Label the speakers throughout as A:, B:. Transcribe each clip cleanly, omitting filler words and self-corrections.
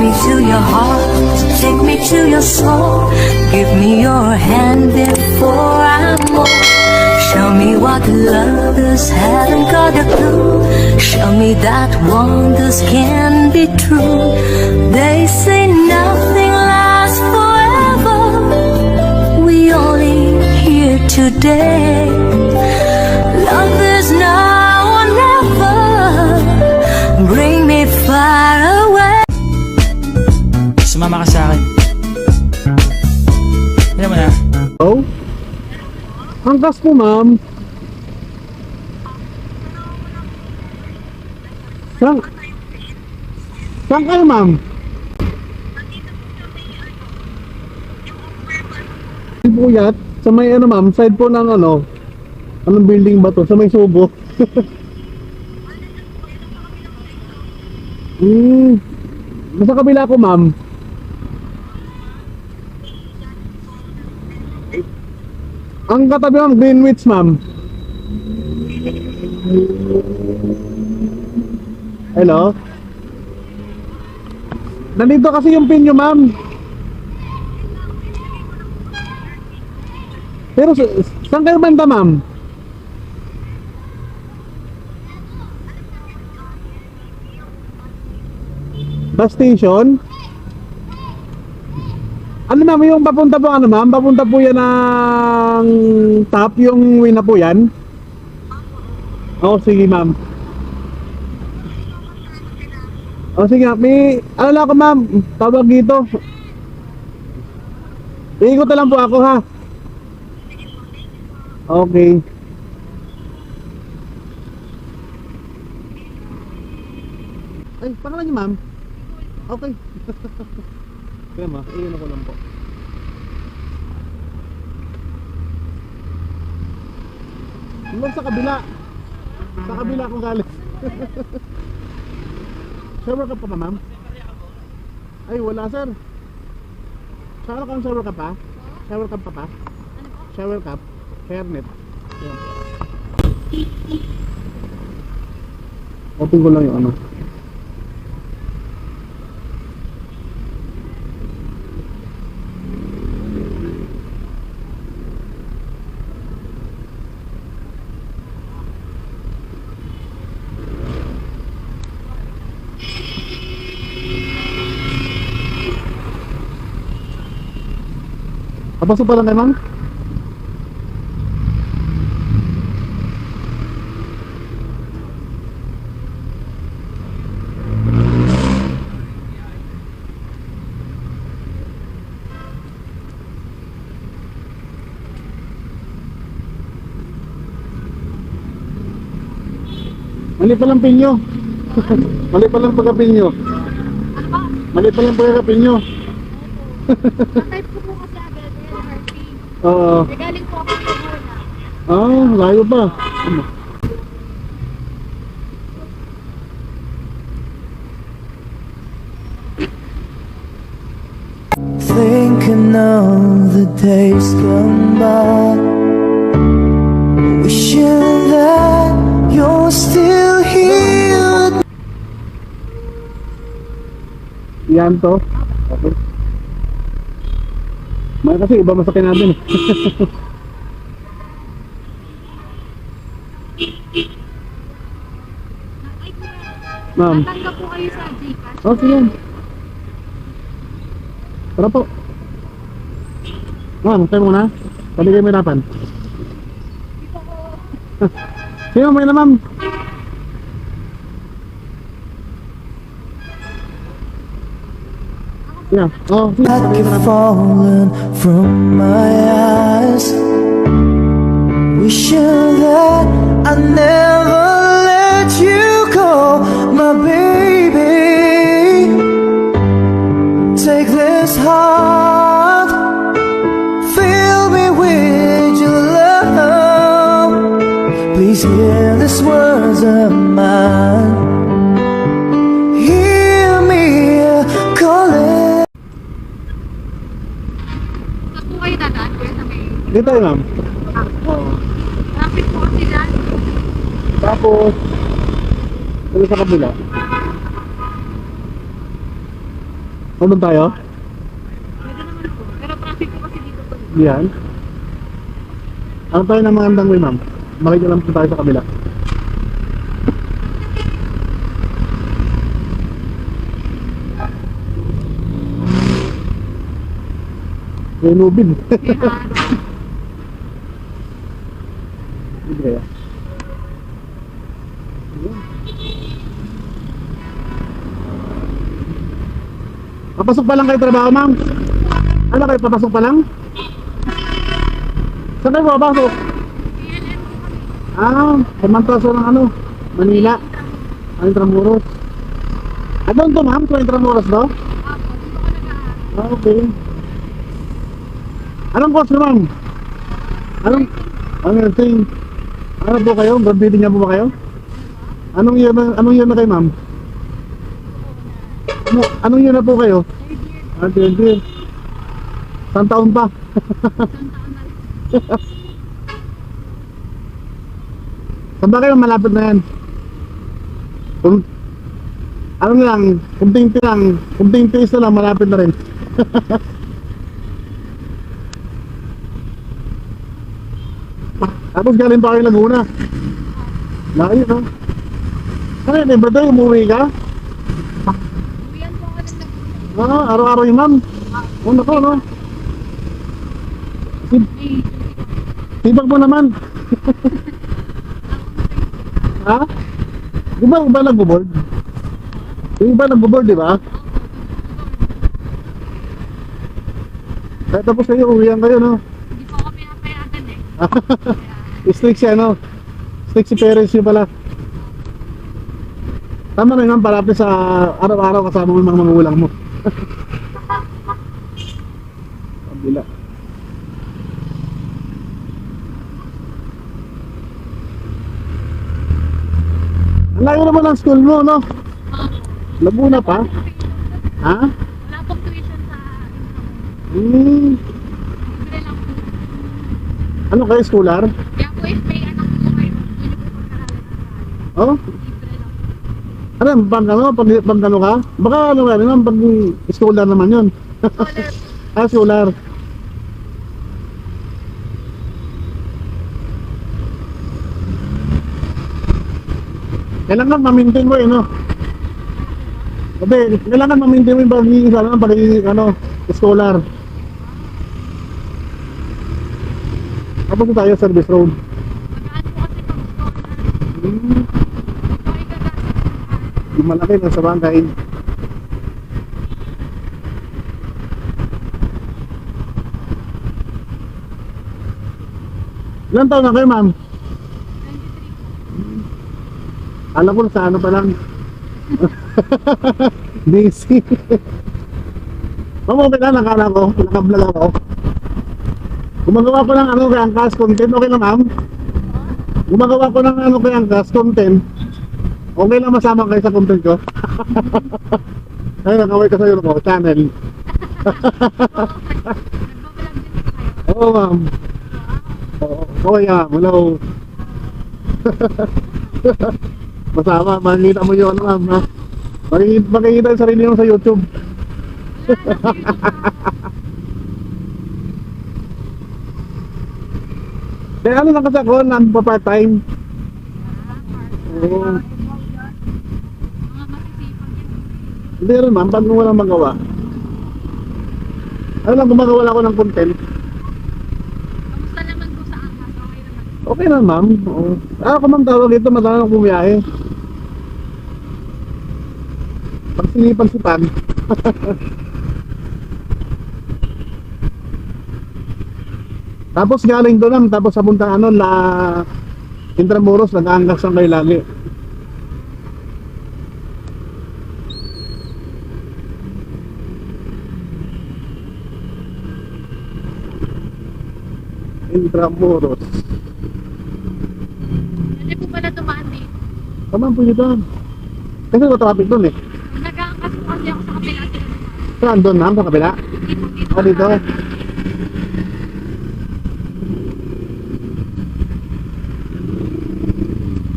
A: me to your heart, take me to your soul. Give me your hand before I'm old. Show me what lovers haven't got a clue. Show me that wonders can be true. They say nothing lasts forever. We only here today. Love is now or never. Bring me far away.
B: Sumama ka sa akin. Alam mo na.
C: Oh? Hanggas po, ma'am. Saan kayo, ma'am? Puyat, sa may ano, ma'am, side po ng ano, anong building ba to? Sa may Subo. Nasa kabila ko, ma'am. Ang katabi, ma'am, Greenwich, ma'am. Hello? Nandito kasi yung pin nyo, ma'am. Pero saan kayo banda, ma'am? Bus station? Ano, ma'am, yung papunta po, ano, ma'am? Papunta po yan ng top, yung win na po yan? Oo, sige, ma'am. O sige, may ano lang ako, ma'am, tawag dito. Iikot na lang po ako, ha. Okay. Ay, pangalan niyo, ma'am? Okay. Kaya ma, iyon ako lang po. Ma'am, sa kabila. Sa kabila akong galing. Shower cup pa na, ma'am? Ay, wala, sir. Saka kang shower cup pa? Shower cup pa pa? Shower cup? Hairnet? Yan. Open ko lang yung ano. Papasok pa lang kayo, ma'am? Mali pa lang pinyo. Mali pa lang pagkapin nyo. Mali pa lang pagkapin nyo.
D: Type ko po kasi agad LRT.
C: Oo.
D: Galing po ako sa Laguna.
C: Layo pa.
E: Thinking of the days gone by, wishing that you're still here.
C: Yan to. Okay. May kasi iba masakin natin. Ma'am.
D: Natanggap po kayo sa Gcash.
C: Oh, sige. Tara po. Ma'am, tayo muna. Pwede kayo may hirapan. Sino may na, ma'am? Yeah. Oh, sige.
E: Like you've fallen from my eyes, wishing that I never let you go, my baby. Take this heart, fill me with your love. Please hear these words of mine. Hear me calling.
D: Saan po kayo dadaan? Kuya, sa may...
C: Dito tayo, ma'am. Oo.
D: Traffic po kasi dyan.
C: Tapos, ano sa kabila? Ano tayo?
D: Pwede naman po. Pero traffic po kasi dito po.
C: Yan. Ano tayo ng magandang way, ma'am? Makikilam po tayo sa kabila. May nubin.
D: May araw.
C: Hindi kaya. Papasok pa lang kayo trabaho, ma'am? Ano kayo, papasok pa lang? Saan kayo papasok?
D: PLM po kami.
C: Pamantaso ng ano? Manila. Intramuros. Doon to, ma'am? Sa Intramuros, no?
D: Apo, dito ko nag-aaral.
C: Okay. Anong course nyo, ma'am? Nursing. Ano po kayo? Graduating niya po ba kayo? Anong year na kayo, ma'am? Anong year na po kayo?
D: Third year.
C: Third year. Saan taon pa?
D: Isang taon na rin.
C: Saan ba kayo? Malapit na yan. Kung, ano lang, kunting tiis na lang, malapit na rin. Tapos galing pa kayo Laguna. Layo, no? Ano yun, brother, umuwi ka?
D: Uwian po ako ng Laguna.
C: Araw-araw yun, ma'am. Ano ko, no?
D: May
C: Tibag mo naman. Ha? Di ba iba nagbo-board? Yung iba nagbo-board, di ba? Kaya tapos kayo, uwihan kayo, no?
D: Hindi po ako pinapayagan eh.
C: Strict siya, no? Strict si parents niyo pala. Tama na yun, parapin sa araw-araw kasama mo yung mga magulang mo. Pabila. Ang layo naman ang school mo, no? Laguna pa? Ha?
D: Wala pong tuition sa Intramuros.
C: Hmm.
D: Libre lang po.
C: Ano kayo, schooler?
D: Kaya po if may anak po kayo, pwede po pag-aralan ng bahay.
C: Oh?
D: Libre lang po.
C: Ano, pag ano ka? Baka ano ka, naman, pag schooler naman yun.
D: Scholar po.
C: Schooler. Kailangan ma-maintain mo eh, no? Sabi, kailangan ma-maintain mo yung pagiging scholar. Tapos tayo service road.
D: Magaan po kasi pag scholar.
C: Hmm,
D: Ito ay gagastos ng araw.
C: yung malaki na sa bangkay. Ilan taon na kayo, ma'am?
D: 23 po.
C: Alam ko sa ano pa lang. Busy. Ma'am, okay lang, nakala ko, nakablog ako. Gumagawa ko ng kay Angkas content, okay lang, ma'am? Gumagawa ko ng kay Angkas content. Okay lang masama kayo sa content ko. Ay, nakaway ka sa ko, channel.
D: Nagbabalag din po kayo.
C: Oo, ma'am. Oo, okay, hello. Masama, makikita mo yun, ma'am, ha? Makikita yung sarili mo sa YouTube. Kaya ano lang kasi ako, pa part-time. Oo.
D: Mga masisipag yan.
C: Hindi rin, ma'am, pag walang magawa. Ano lang, gumagawa lang ako ng content.
D: Kamusta naman po sa angkas? Okay naman.
C: Okay na, ma'am. Oo. Ako, ma'am, tawag ito, madami akong bumiyahe. Pagsinipan-sipan. Tapos galing doon, ma'am, tapos sa puntang Intramuros, nag-aangkas lang kayo lagi. Intramuros.
D: Pwede po pala dumaan dito.
C: Tama po dito. Kasi traffic doon eh.
D: Nag-aangkas po kasi ako sa kabila sila dumaan.
C: Saan doon, ma'am, sa kabila?
D: Dito.
C: Dito.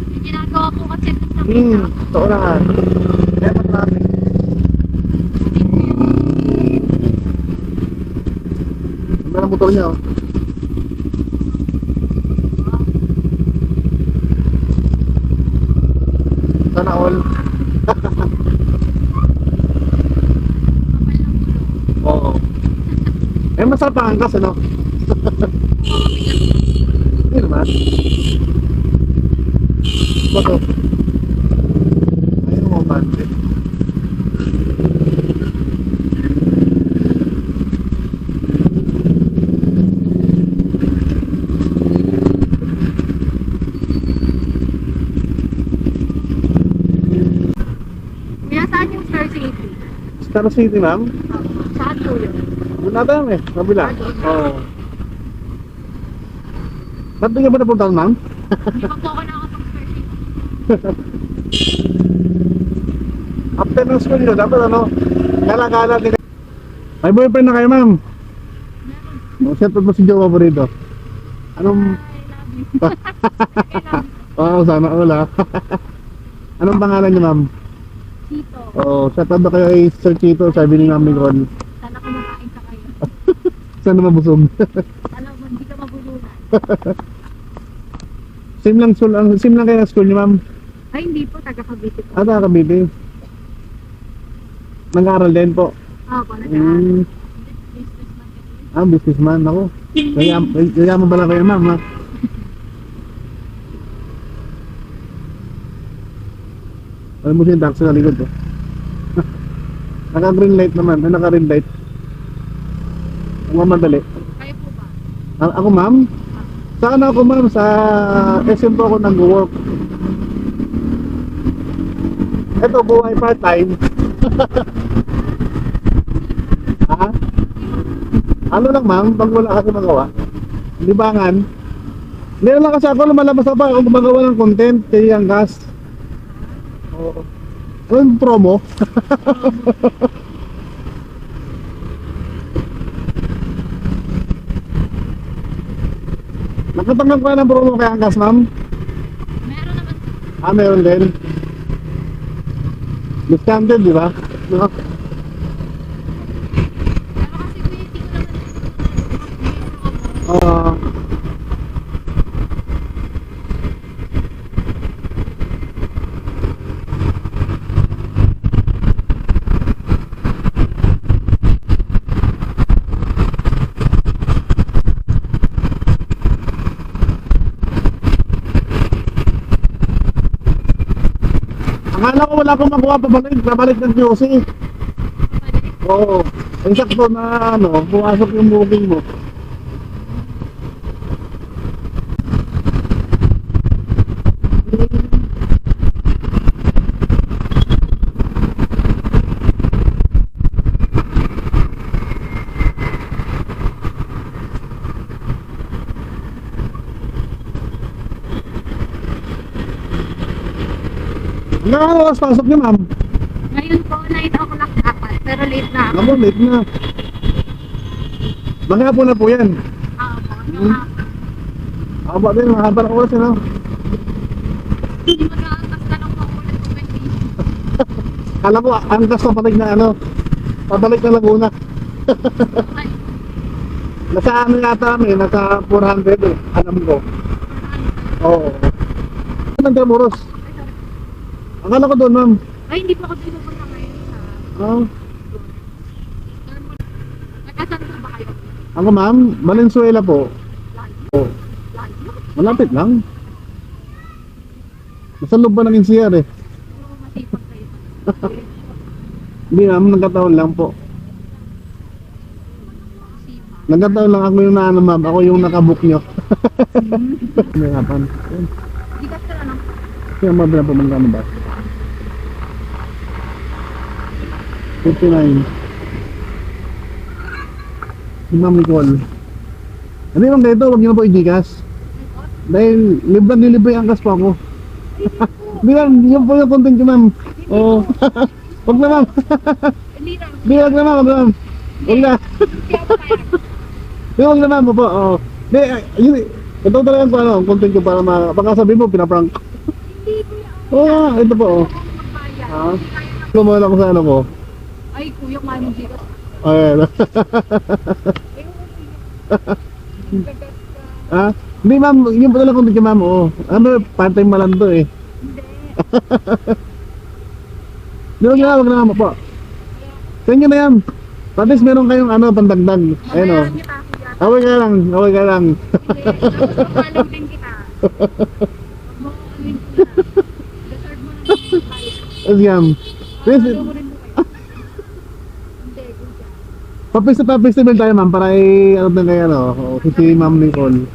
D: May ginagawa po kasi dun sa
C: Totoo na. Kaya pa traffic. motor niya, oh. Sana all. Oo. Eh, masarap ang angkas, ano? Hindi naman. Bato. Ayun mo, bante.
D: Kuya, saan yung Star City?
C: Star City, ma'am.
D: Saan po yun?
C: Doon natin, eh. Kabila. Oo. Ba't di ka ba napuntahan, ma'am?
D: Hindi pa po ako nakapag-Star City.
C: After ng school nyo, dapat ano, kala-kala din. May boyfriend na kayo, ma'am? O, set mo si Jowa mo rito. Anong...
D: I love you.
C: Oo, sana all, ha? Anong pangalan niyo, ma'am?
D: Chito,
C: Oo, shout out na kayo kay Sir Chito, sabi ni Ma'am Nicole.
D: sana kumakain ka kayo.
C: Sana mabusog.
D: Sana hindi ka mabulunan.
C: Same lang kayo ng school niyo, ma'am?
D: Ay, hindi po. Taga-Cavite po.
C: Ah, Cavite. Nag-aaral din po.
D: Ako, nag-aaral.
C: Mm. Ah, businessman ako. Yayaman pala kayo, ma'am, ha? Alam mo siya yung taxi sa likod ko. Naka-green light naman. Ay, naka-red light. Ang mamadali.
D: Kayo po ba?
C: Ako, ma'am? Saan ako, ma'am? Sa SM po ako nag-work. Ito, buhay part-time. Ha? Ano lang, ma'am? Pag wala kasi magawa. Libangan. Hindi lang kasi ako lumalabas na pa ako gumagawa ng content kay Angkas. Oo. Ano yung promo? Nakatanggap ka ng promo kay Angkas, ma'am?
D: Meron naman.
C: Ah, meron din. Discounted, di ba? No?
D: Pero kasi waiting ko naman.
C: Ah. Akala ko wala akong magawa pabalik ng QC. Oo. Ay sakto na ano, pumasok yung booking mo. Hanggang oras pasok niyo, ma'am?
D: Ngayon po, 9 o'clock dapat. Pero late na ako.
C: Ako, late na. Maghapon na po yan.
D: Ako, yung hapon.
C: Aba din, mahaba na oras yun,
D: Hindi mo nakakas ka ng makulat ko may
C: Kala ko, angkas na pabalik na ano, pabalik na Laguna.
D: Ay,
C: Nasa ano yata kami, nasa 400 eh, alam ko. Oo. Nandamuros. Akala ko doon, ma'am.
D: ay, hindi pa ako pinupunta ngayon sa...
C: Ah.
D: Nagkasan po ba kayo?
C: Ako, ma'am, Valenzuela po.
D: Layo?
C: Oh.
D: Layo?
C: Malapit lang. Nasa loob ba ng NCR eh?
D: Puro masipag kayo.
C: Hindi, ma'am, nagkataon lang po.
D: Masipag.
C: Nagkataon lang ako yung naano, ma'am. Ako yung nakabook nyo. May hapan.
D: Hindi ka sila lang.
C: Kaya mabila po magkano ba? 59. Si Ma'am Nicole. Ano yung dito? Huwag niyo na po i-Gcash. Dahil libre ang angkas po ako. Di ba? Yun po yung content ko, ma'am. Oo. Huwag na, ma'am.
D: Hindi na.
C: Di, huwag na, ma'am. Huwag na, ma'am. Huwag na.
D: Kaya pa tayo.
C: Di, huwag na, ma'am. Opo. Oo. Di, yun. Ito talaga po, ano, content ko para baka sabihin mo, pinaprank.
D: Hindi po yan.
C: Oo, ito po, oh.
D: Ako magbayad.
C: Ah. Lumala ko sa ano ko.
D: Ay, kuya, mami, dito.
C: Ayan. Ha? Hindi ma'am, yung pa lang kung di ka ma'am, oo. Ano, part-time mo lang to eh. Di ba wag na mo po. Sa inyo na yan. At least meron kayong ano, pandagdag. Ayun o. Away ka lang, away ka lang.
D: Follow din kita. Huwag mo ano sila. Deserve mo na yung tayo.
C: As yam. Please,
D: Follow mo rin mo kayo. Hindi, good job.
C: pa-festival tayo ma'am para ano na kayo ano, si Ma'am Nicole.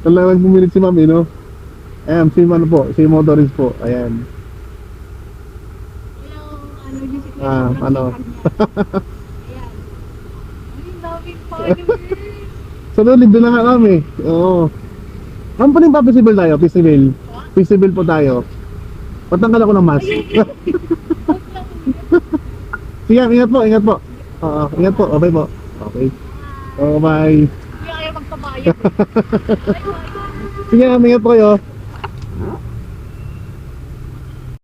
C: Talagang pumilit si Ma'am, no? Ayan, si ano po, si Motoris po. Ayan.
D: Walang ano yung situation.
C: Ano?
D: Ayan. Ay, daming followers.
C: So, doon na nga kami. Oo. Ma'am, pa rin pa-festival tayo, festival. Festival po tayo. Patanggal ako ng mask. Sige, ingat po, ingat po. Oo, ingat po. Okay po. Okay. Oh, bye.
D: Hindi ayaw magpabayad.
C: Sige, ingat po kayo.